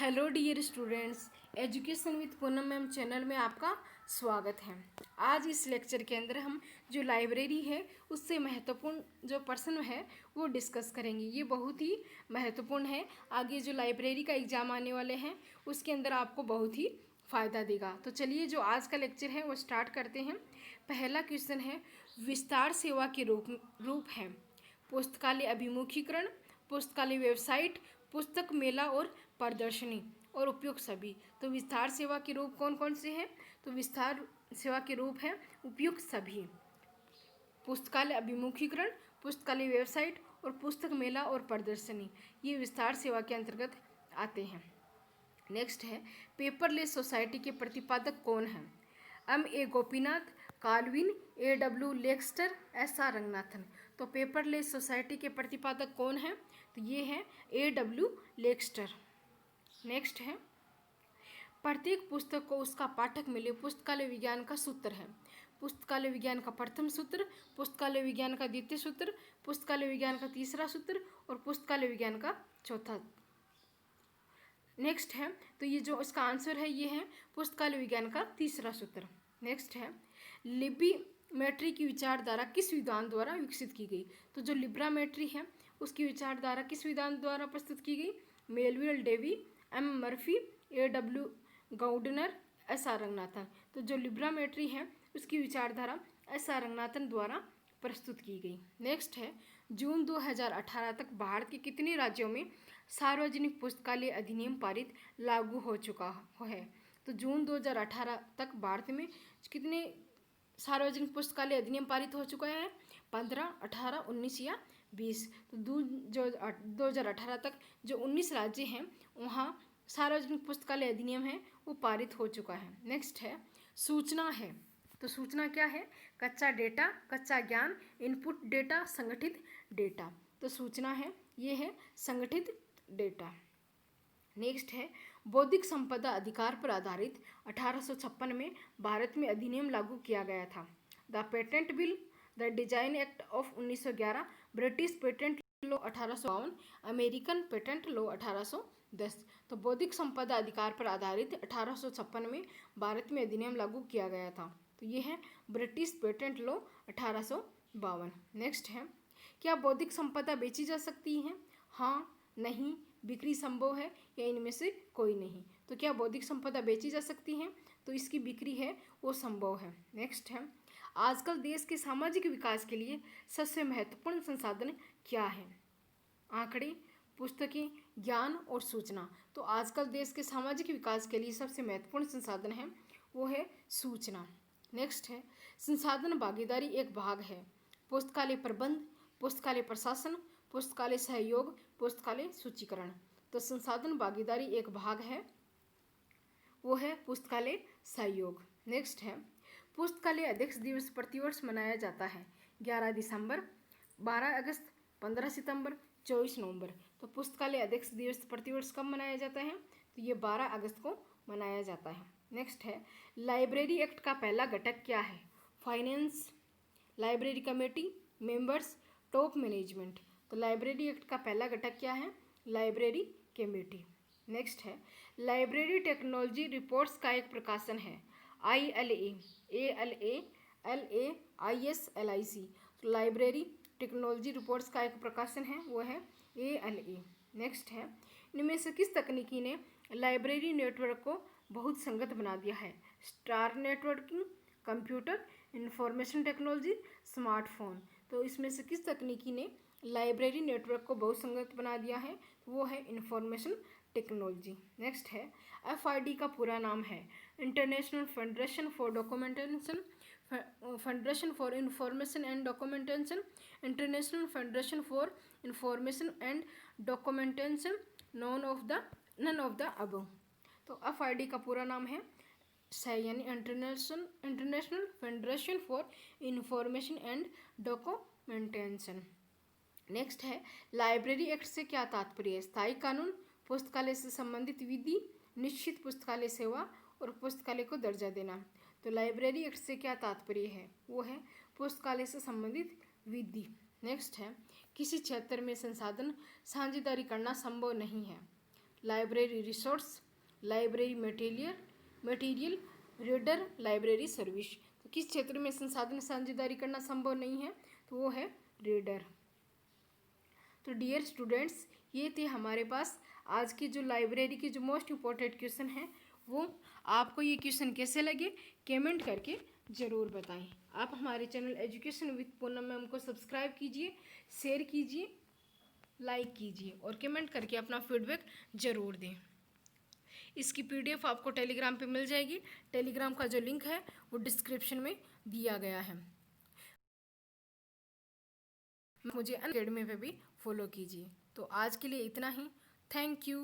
Hello dear students, education with Poonam ma'am channel में आपका स्वागत है। आज इस लेक्चर के अंदर हम जो लाइब्रेरी है उससे महत्वपूर्ण जो प्रश्न है वो डिस्कस करेंगे। ये बहुत ही महत्वपूर्ण है। आगे जो लाइब्रेरी का एग्ज़ाम आने वाले हैं उसके अंदर आपको बहुत ही फ़ायदा देगा। तो चलिए जो आज का लेक्चर है वो स्टार्ट करते हैं। पहला क्वेश्चन है, विस्तार सेवा के रूप है पुस्तकालय अभिमुखीकरण, पुस्तकालय वेबसाइट, पुस्तक मेला और प्रदर्शनी और उपयुक्त सभी। तो विस्तार सेवा के रूप कौन कौन से हैं? तो विस्तार सेवा के रूप है उपयुक्त सभी, पुस्तकालय अभिमुखीकरण, पुस्तकालय वेबसाइट और पुस्तक मेला और प्रदर्शनी। ये विस्तार सेवा के अंतर्गत आते हैं। नेक्स्ट है, पेपरलेस सोसाइटी के प्रतिपादक कौन हैं? M.A. Gopinath, Calvin, A.W. लेक्स्टर, S.R. रंगनाथन। तो पेपरलेस सोसाइटी के प्रतिपादक कौन हैं? तो ये हैं A.W. लेक्स्टर। नेक्स्ट है, प्रत्येक पुस्तक को उसका पाठक मिले पुस्तकालय विज्ञान का सूत्र है। पुस्तकालय विज्ञान का प्रथम सूत्र, पुस्तकालय विज्ञान का द्वितीय सूत्र, पुस्तकालय विज्ञान का तीसरा सूत्र और पुस्तकालय विज्ञान का चौथा। नेक्स्ट है, तो ये जो इसका आंसर है ये है पुस्तकालय विज्ञान का तीसरा सूत्र। नेक्स्ट है, लिब्रामेट्री की विचारधारा किस विद्वान द्वारा विकसित की गई? तो जो लिब्रामेट्री है उसकी विचारधारा किस विद्वान द्वारा प्रस्तुत की गई? Melvil Dewey, M. Murphy, A.W. गाउडनर, S.R. रंगनाथन। तो जो लिब्रामेट्री है उसकी विचारधारा S.R. रंगनाथन द्वारा प्रस्तुत की गई। नेक्स्ट है, जून 2018 तक भारत के कितने राज्यों में सार्वजनिक पुस्तकालय अधिनियम पारित लागू हो चुका है? तो जून 2018 तक भारत में कितने सार्वजनिक पुस्तकालय अधिनियम पारित हो चुका है? 15, 18, 19 या 20। तो 2018 तक जो 19 राज्य हैं वहाँ सार्वजनिक पुस्तकालय अधिनियम है वो पारित हो चुका है। नेक्स्ट है, सूचना है। तो सूचना क्या है? कच्चा डेटा, कच्चा ज्ञान, इनपुट डेटा, संगठित डेटा। तो सूचना है ये है संगठित डेटा। नेक्स्ट है, बौद्धिक संपदा अधिकार पर आधारित 1856 में भारत में अधिनियम लागू किया गया था। The patent bill, the design act of 1911, British patent law 1852, American patent law 1810। तो बौद्धिक संपदा अधिकार पर आधारित 1856 में भारत में अधिनियम लागू किया गया था। तो ये है ब्रिटिश पेटेंट लॉ 1852। नेक्स्ट है, क्या बौद्धिक संपदा बेची जा सकती है? हाँ, नहीं, बिक्री संभव है या इनमें से कोई नहीं। तो क्या बौद्धिक संपदा बेची जा सकती है? तो इसकी बिक्री है वो संभव है। नेक्स्ट है, आजकल देश के सामाजिक विकास के लिए सबसे महत्वपूर्ण संसाधन क्या है? आंकड़े, पुस्तकें, ज्ञान और सूचना। तो आजकल देश के सामाजिक विकास के लिए सबसे महत्वपूर्ण संसाधन है वो है सूचना। नेक्स्ट है, संसाधन भागीदारी एक भाग है पुस्तकालय प्रबंध, पुस्तकालय प्रशासन, पुस्तकालय सहयोग, पुस्तकालय सूचीकरण। तो संसाधन भागीदारी एक भाग है वो है पुस्तकालय सहयोग। नेक्स्ट है, पुस्तकालय अध्यक्ष दिवस प्रतिवर्ष मनाया जाता है 11 दिसंबर, 12 अगस्त, 15 सितंबर, 24 नवंबर। तो पुस्तकालय अध्यक्ष दिवस प्रतिवर्ष कब मनाया जाता है? तो ये 12 अगस्त को मनाया जाता है। नेक्स्ट है, लाइब्रेरी एक्ट का पहला घटक क्या है? Finance, library committee, members, top management. तो लाइब्रेरी एक्ट का पहला घटक क्या है? Library committee. नेक्स्ट है, लाइब्रेरी टेक्नोलॉजी रिपोर्ट्स का एक प्रकाशन है ILA, ALA, LA, IS, LIC। तो लाइब्रेरी टेक्नोलॉजी रिपोर्ट्स का एक प्रकाशन है वो है ALA। नेक्स्ट है, इनमें से किस तकनीकी ने लाइब्रेरी नेटवर्क को बहुत संगत बना दिया है? Star networking, computer, information technology, smartphone. तो इसमें से किस तकनीकी ने लाइब्रेरी नेटवर्क को बहुत संगत बना दिया है? वो है इंफॉर्मेशन टेक्नोलॉजी। नेक्स्ट है, FID का पूरा नाम है international federation for documentation, federation for information and documentation, international federation for information and documentation, none of the above. तो FID का पूरा नाम है यानी international federation for information and documentation. Next है, लाइब्रेरी एक्ट से क्या तात्पर्य है? स्थायी कानून, पुस्तकालय से संबंधित विधि, निश्चित पुस्तकालय सेवा और पुस्तकालय को दर्जा देना। तो लाइब्रेरी एक्ट से क्या तात्पर्य है? वो है पुस्तकालय से संबंधित विधि। नेक्स्ट है, किसी क्षेत्र में संसाधन साझेदारी करना संभव नहीं है? Library resource, library material, reader, library service. तो किस क्षेत्र में संसाधन साझेदारी करना संभव नहीं है, तो वो है रीडर। तो डियर स्टूडेंट्स, ये थे हमारे पास आज की जो लाइब्रेरी की जो मोस्ट इम्पोर्टेंट क्वेश्चन है। वो आपको ये क्वेश्चन कैसे लगे कमेंट करके ज़रूर बताएं। आप हमारे channel education with Poonam ma'am को सब्सक्राइब कीजिए, शेयर कीजिए, लाइक कीजिए और कमेंट करके अपना फीडबैक ज़रूर दें। इसकी पीडीएफ आपको टेलीग्राम पे मिल जाएगी। टेलीग्राम का जो लिंक है वो डिस्क्रिप्शन में दिया गया है। मुझे अनअकैडमी पे भी फॉलो कीजिए। तो आज के लिए इतना ही। Thank you.